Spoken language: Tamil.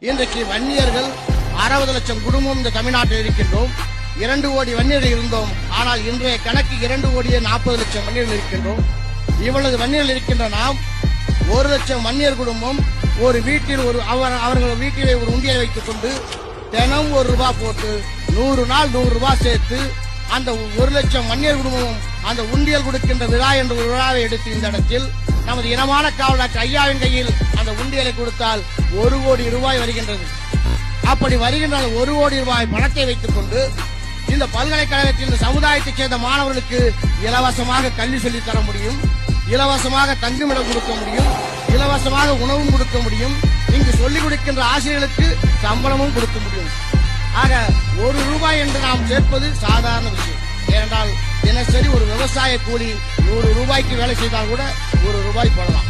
இன்றைக்கு வன்னியர்கள் 60 லட்சம் குடும்பம் இந்த தமிழ்நாட்டில் இருக்கின்றோம். 2 கோடி வன்னியர்கள் இருந்தோம். ஆனால் இன்றைய கணக்கு 2 கோடியே 40 லட்சம் வன்னியர்கள் இருக்கின்றோம். இவ்வளவு வன்னியர்கள் இருக்கின்ற நாம் 1 லட்சம் வன்னியர் குடும்பம் ஒரு வீட்டில் அவர்கள் வீட்டிலே ஒரு உண்டியை வைத்துக் கொண்டு தினம் ₹1 போட்டு 100 நாள் ₹100 சேர்த்து அந்த 1 லட்சம் வன்னியர் குடும்பமும் அந்த உண்டியல் கொடுக்கின்ற விழா என்ற ஒரு விழாவை எடுத்து இந்த இடத்தில் நமது இனமான காவலர் ஐயாவின் கையில் அந்த உண்டியலை கொடுத்தால் ₹1 கோடி வருகின்றது. அப்படி வருகின்ற 1 கோடி பணத்தை வைத்துக் கொண்டு இந்த பல்கலைக்கழகத்தில் இந்த சமுதாயத்தைச் சேர்ந்த மாணவர்களுக்கு இலவசமாக கல்வி சொல்லித் தர முடியும், இலவசமாக தங்குமிடம் கொடுக்க முடியும், இலவசமாக உணவும் கொடுக்க முடியும், இங்கு சொல்லிக் கொடுக்கின்ற ஆசிரியர்களுக்கு சம்பளமும் கொடுக்க முடியும். ஆக ₹1 என்று நாம் சேர்ப்பது சாதாரண விஷயம். ஏனென்றால் தினசரி ஒரு விவசாய கூலி ₹100 வேலை செய்தால் கூட ₹1 போடலாம்.